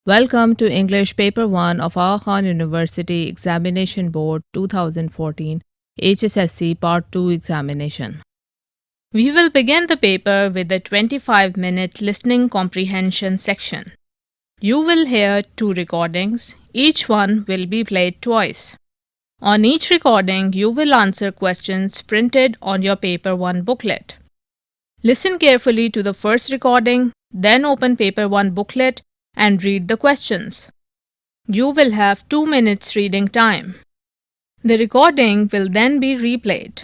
Welcome to English Paper 1 of Aga Khan University Examination Board 2014 HSSC Part 2 examination. We will begin the paper with the 25-minute listening comprehension section. You will hear two recordings. Each one will be played twice. On each recording, you will answer questions printed on your Paper 1 booklet. Listen carefully to the first recording, then open Paper 1 booklet and read the questions. You will have 2 minutes reading time. The recording will then be replayed.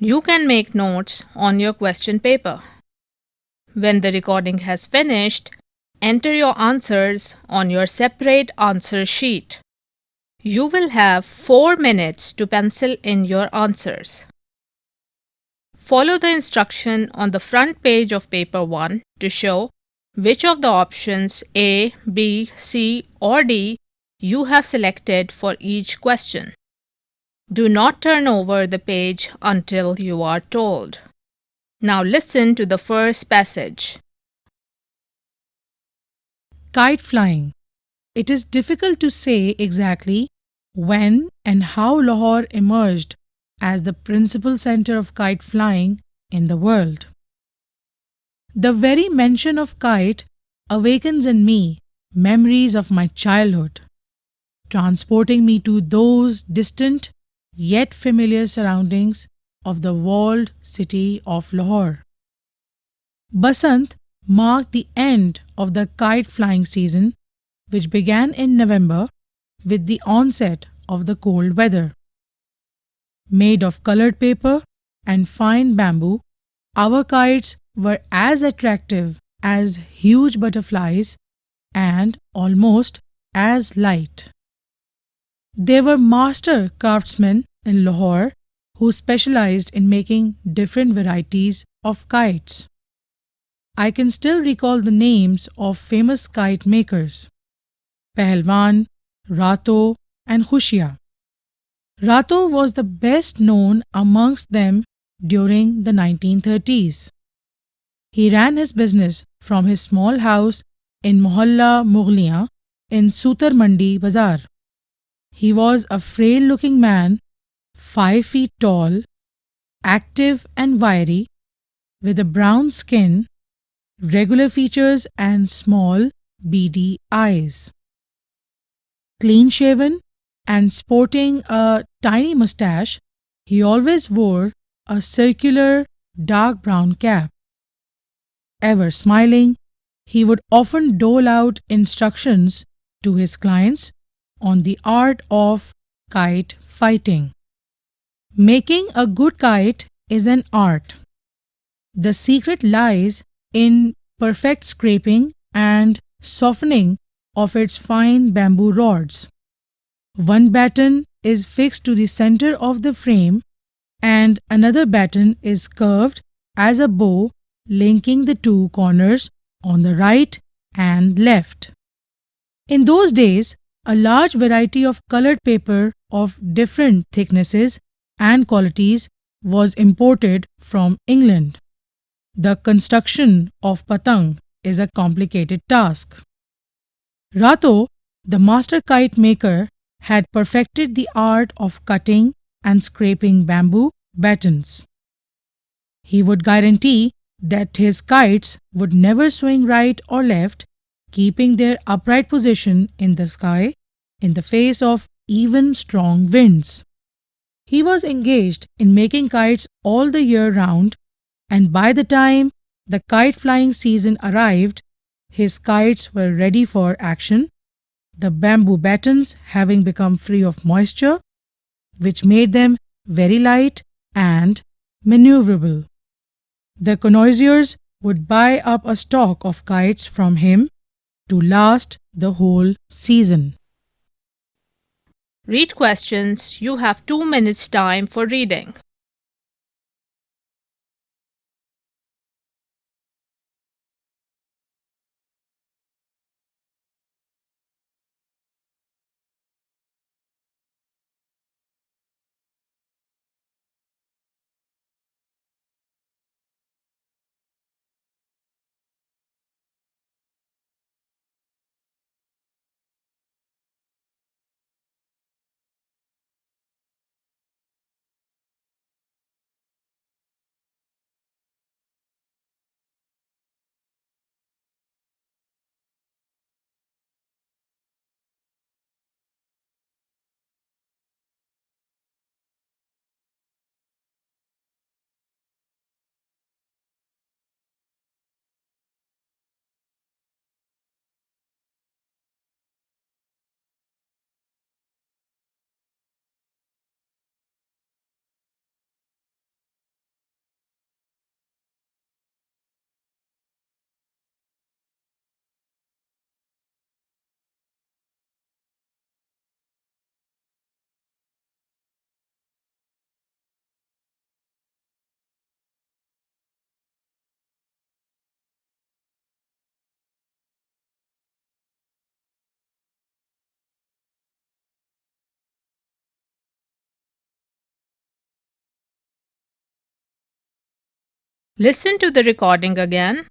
You can make notes on your question paper. When the recording has finished, enter your answers on your separate answer sheet. You will have 4 minutes to pencil in your answers. Follow the instruction on the front page of paper 1 to show which of the options A, B, C, or D you have selected for each question. Do not turn over the page until you are told. Now listen to the first passage. Kite flying. It is difficult to say exactly when and how Lahore emerged as the principal center of kite flying in the world. The very mention of kite awakens in me memories of my childhood, transporting me to those distant yet familiar surroundings of the walled city of Lahore. Basant marked the end of the kite flying season, which began in November with the onset of the cold weather. Made of colored paper and fine bamboo, our kites were as attractive as huge butterflies and almost as light. There were master craftsmen in Lahore who specialized in making different varieties of kites. I can still recall the names of famous kite makers: Pahalwan, Rato, and Khushia. Rato was the best known amongst them during the 1930s. He ran his business from his small house in Mohalla Mughliyan in Sutar Mandi Bazaar. He was a frail looking man, 5 feet tall, active and wiry, with a brown skin, regular features, and small, beady eyes. Clean shaven and sporting a tiny mustache, he always wore a circular dark brown cap. Ever smiling, he would often dole out instructions to his clients on the art of kite fighting. Making a good kite is an art. The secret lies in perfect scraping and softening of its fine bamboo rods. One batten is fixed to the center of the frame, and another batten is curved as a bow linking the two corners on the right and left. In those days, a large variety of colored paper of different thicknesses and qualities was imported from England. The construction of patang is a complicated task. Rato, the master kite maker, had perfected the art of cutting and scraping bamboo battens. He would guarantee that his kites would never swing right or left, keeping their upright position in the sky in the face of even strong winds. He was engaged in making kites all the year round, and by the time the kite flying season arrived, his kites were ready for action, the bamboo battens having become free of moisture, which made them very light and maneuverable. The connoisseurs would buy up a stock of kites from him to last the whole season. Read questions. You have 2 minutes time for reading. Listen to the recording again.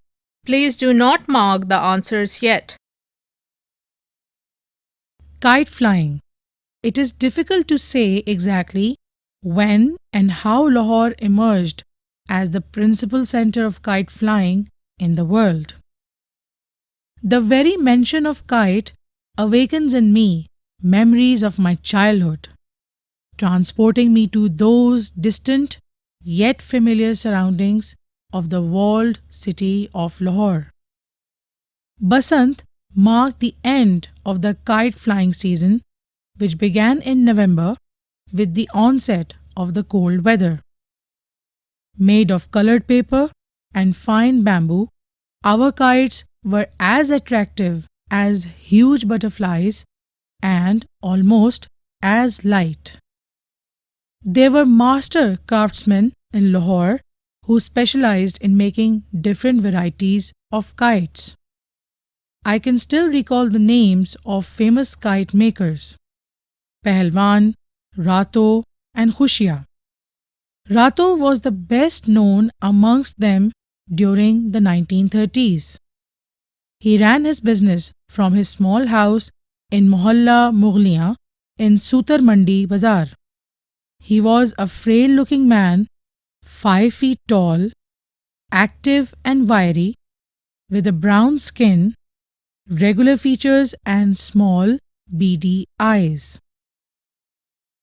Please do not mark the answers yet. Kite flying. It is difficult to say exactly when and how Lahore emerged as the principal center of kite flying in the world. The very mention of kite awakens in me memories of my childhood, transporting me to those distant yet familiar surroundings of the walled city of Lahore. Basant marked the end of the kite flying season, which began in November with the onset of the cold weather. Made of colored paper and fine bamboo, our kites were as attractive as huge butterflies and almost as light. There were master craftsmen in Lahore who specialized in making different varieties of kites. I can still recall the names of famous kite makers: Pahalwan, Rato, and Khushia. Rato was the best known amongst them during the 1930s. He ran his business from his small house in Mohalla Mughliya in Sutar Mandi Bazar. He was a frail looking man, 5 feet tall, active and wiry, with a brown skin, regular features, and small, beady eyes.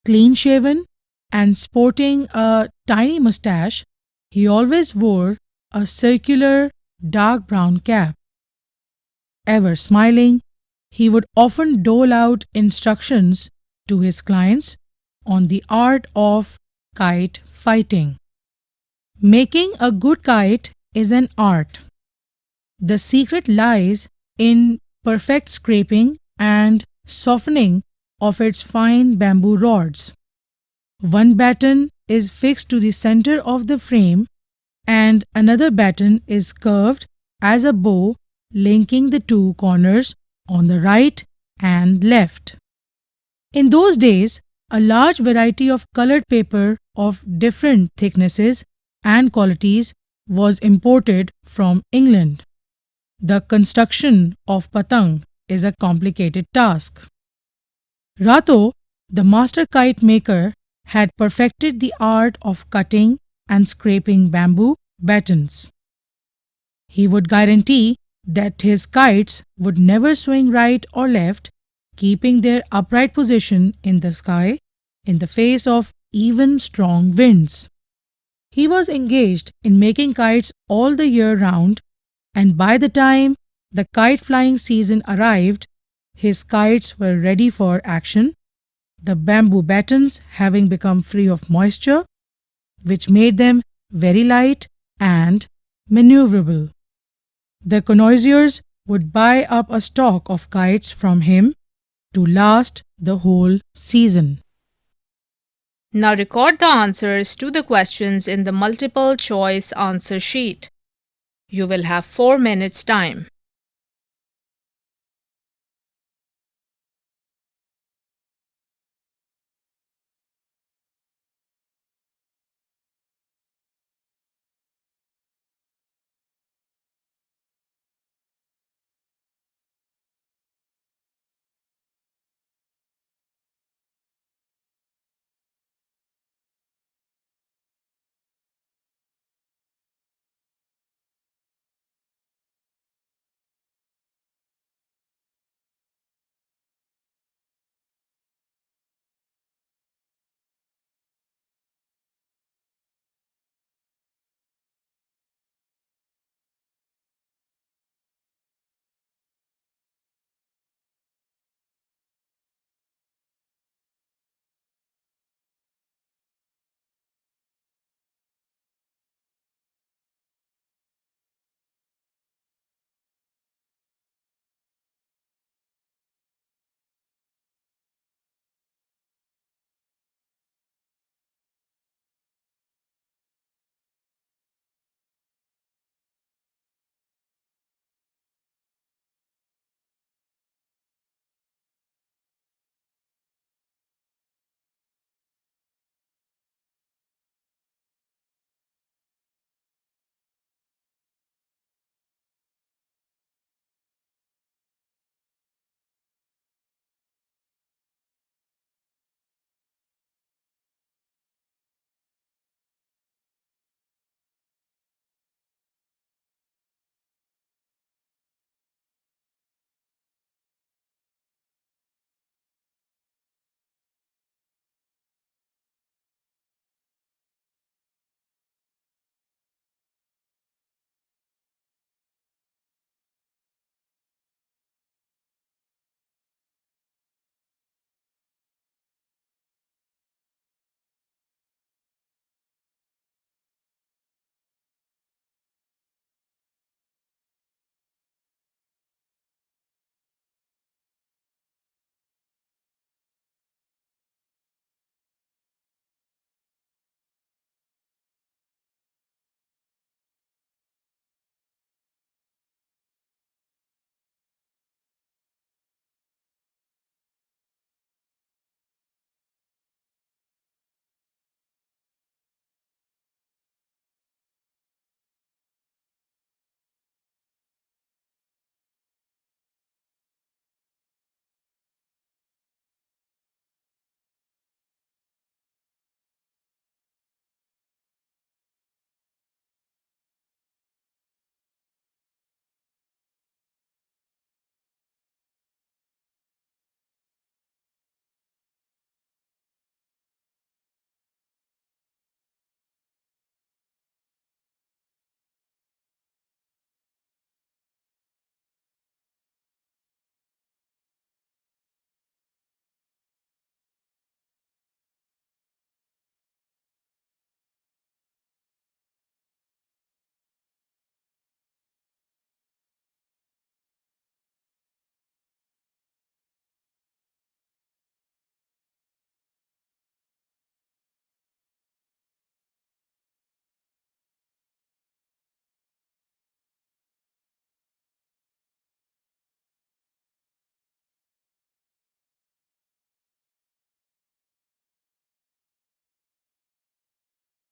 Clean shaven and sporting a tiny mustache, he always wore a circular dark brown cap. Ever smiling, he would often dole out instructions to his clients on the art of kite fighting. Making a good kite is an art. The secret lies in perfect scraping and softening of its fine bamboo rods. One batten is fixed to the center of the frame, and another batten is curved as a bow linking the two corners on the right and left. In those days, a large variety of colored paper of different thicknesses and qualities was imported from England. The construction of patang is a complicated task. Rato, the master kite maker, had perfected the art of cutting and scraping bamboo battens. He would guarantee that his kites would never swing right or left, keeping their upright position in the sky in the face of even strong winds. He was engaged in making kites all the year round, and by the time the kite flying season arrived, his kites were ready for action, the bamboo battens having become free of moisture, which made them very light and maneuverable. The connoisseurs would buy up a stock of kites from him to last the whole season. Now record the answers to the questions in the multiple choice answer sheet. You will have 4 minutes time.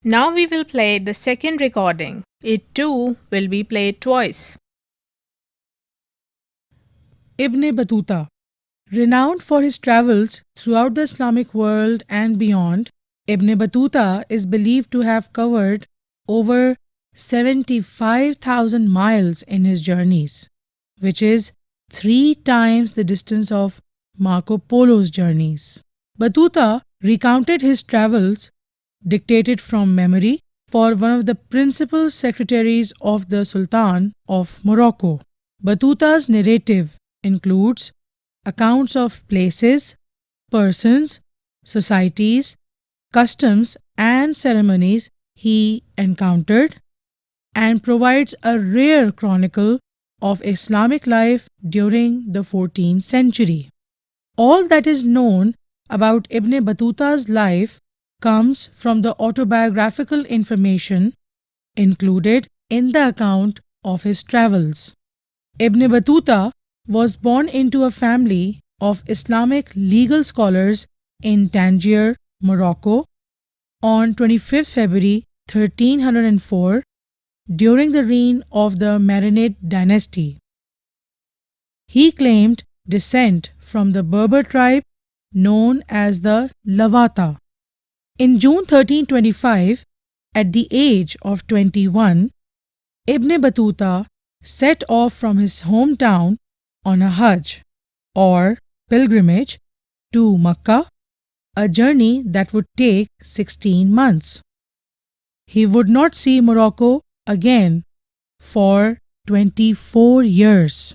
Now we will play the second recording. It too will be played twice. Ibn Battuta. Renowned for his travels throughout the Islamic world and beyond, Ibn Battuta is believed to have covered over 75,000 miles in his journeys, which is 3 times the distance of Marco Polo's journeys. Battuta recounted his travels, dictated from memory, for one of the principal secretaries of the Sultan of Morocco. Battuta's narrative includes accounts of places, persons, societies, customs, and ceremonies he encountered, and provides a rare chronicle of Islamic life during the 14th century. All that is known about Ibn Battuta's life comes from the autobiographical information included in the account of his travels. Ibn Battuta was born into a family of Islamic legal scholars in Tangier, Morocco, on 25th February 1304 during the reign of the Marinid dynasty. He claimed descent from the Berber tribe known as the Lavata. In June 1325, at the age of 21, Ibn Battuta set off from his hometown on a Hajj, or pilgrimage, to Mecca, a journey that would take 16 months. He would not see Morocco again for 24 years.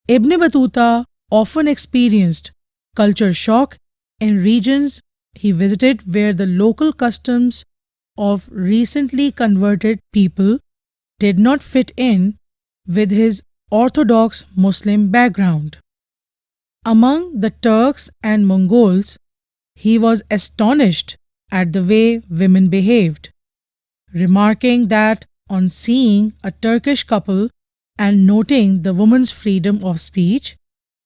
Ibn Battuta often experienced culture shock in regions he visited where the local customs of recently converted people did not fit in with his Orthodox Muslim background. Among the Turks and Mongols, he was astonished at the way women behaved, remarking that on seeing a Turkish couple and noting the woman's freedom of speech,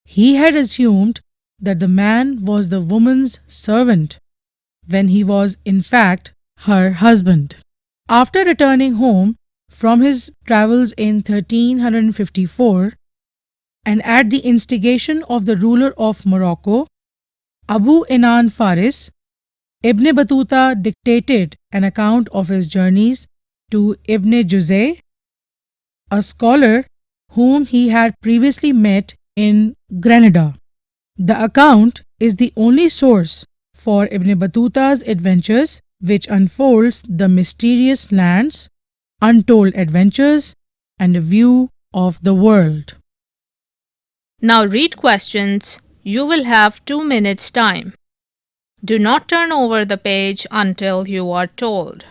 he had assumed that the man was the woman's servant, when he was in fact her husband. After returning home from his travels in 1354, and at the instigation of the ruler of Morocco, Abu Inan Faris, Ibn Battuta dictated an account of his journeys to Ibn Juzay, a scholar whom he had previously met in Granada. The account is the only source for Ibn Battuta's adventures, which unfolds the mysterious lands, untold adventures, and a view of the world. Now read questions. You will have 2 minutes time. Do not turn over the page until you are told.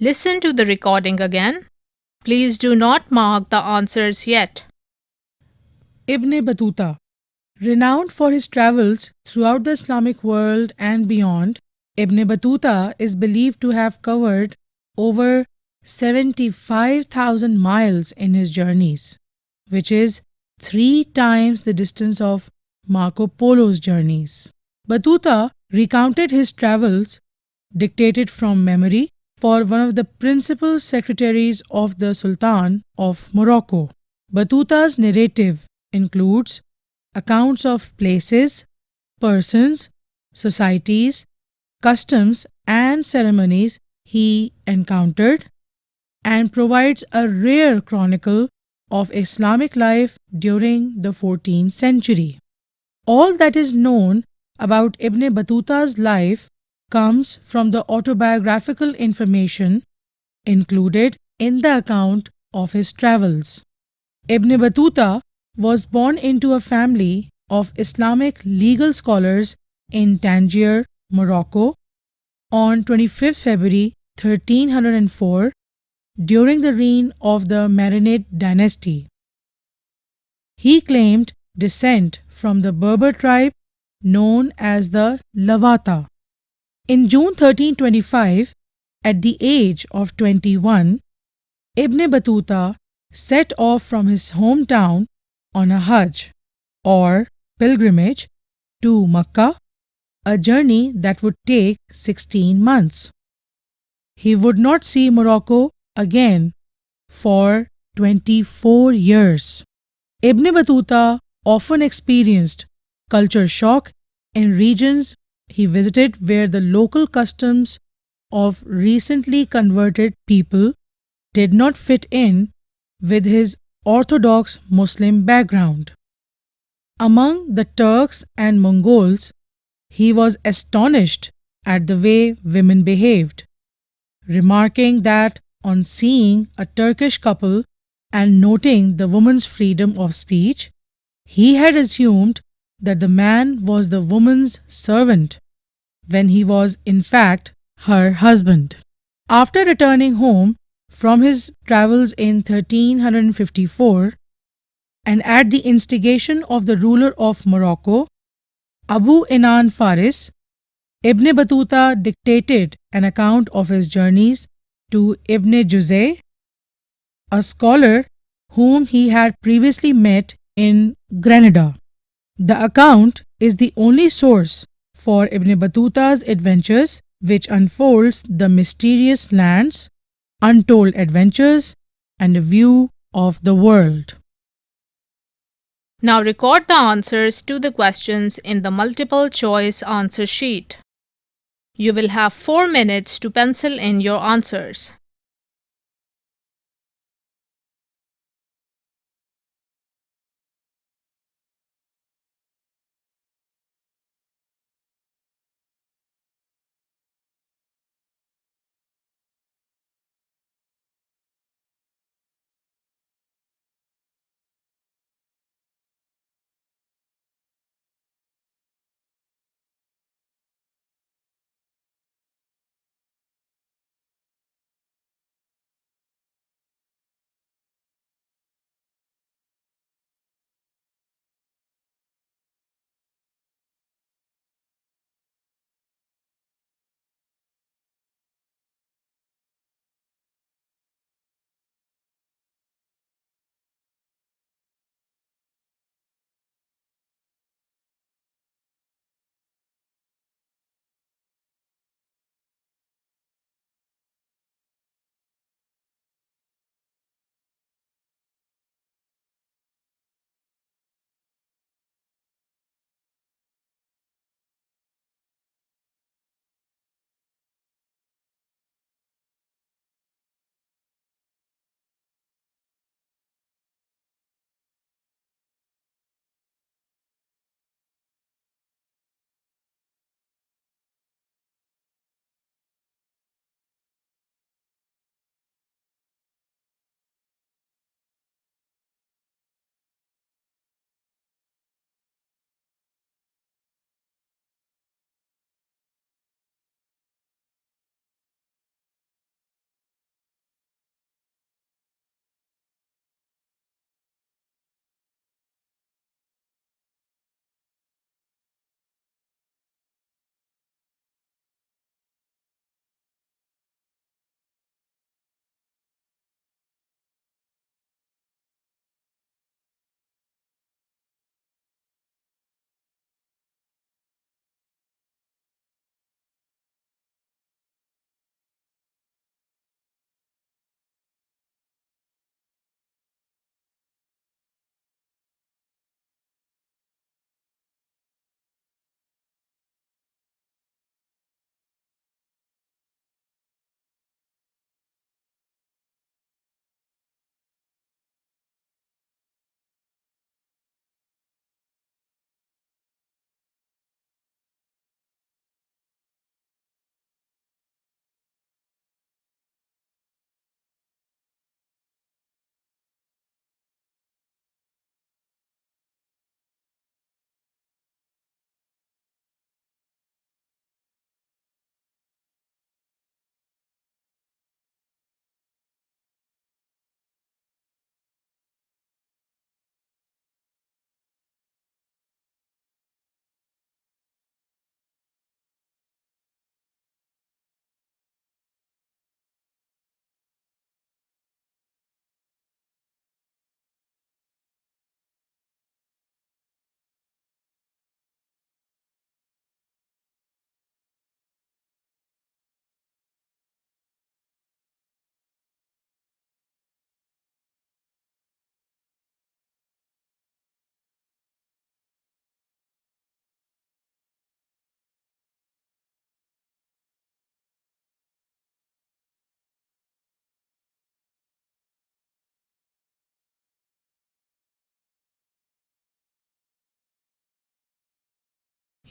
Listen to the recording again. Please do not mark the answers yet. Ibn Battuta. Renowned for his travels throughout the Islamic world and beyond, Ibn Battuta is believed to have covered over 75,000 miles in his journeys, which is 3 times the distance of Marco Polo's journeys. Battuta recounted his travels dictated from memory for one of the principal secretaries of the Sultan of Morocco. Battuta's narrative includes accounts of places, persons, societies, customs, and ceremonies he encountered, and provides a rare chronicle of Islamic life during the 14th century. All that is known about Ibn Battuta's life comes from the autobiographical information included in the account of his travels. Ibn Battuta was born into a family of Islamic legal scholars in Tangier, Morocco, on 25th February 1304 during the reign of the Marinid dynasty. He claimed descent from the Berber tribe known as the Lavata. In June 1325, at the age of 21, Ibn Battuta set off from his hometown on a Hajj, or pilgrimage, to Mecca, a journey that would take 16 months. He would not see Morocco again for 24 years. Ibn Battuta often experienced culture shock in regions he visited where the local customs of recently converted people did not fit in with his Orthodox Muslim background. Among the Turks and Mongols, he was astonished at the way women behaved, remarking that on seeing a Turkish couple and noting the woman's freedom of speech, he had assumed that the man was the woman's servant, when he was in fact her husband. After returning home from his travels in 1354, and at the instigation of the ruler of Morocco, Abu Inan Faris, Ibn Battuta dictated an account of his journeys to Ibn Juzay, a scholar whom he had previously met in Granada. The account is the only source for Ibn Battuta's adventures, which unfolds the mysterious lands, untold adventures, and a view of the world. Now record the answers to the questions in the multiple choice answer sheet. You will have 4 minutes to pencil in your answers.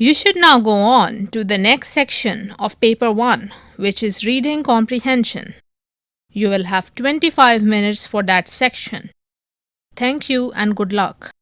You should now go on to the next section of paper 1, which is reading comprehension. You will have 25 minutes for that section. Thank you and good luck.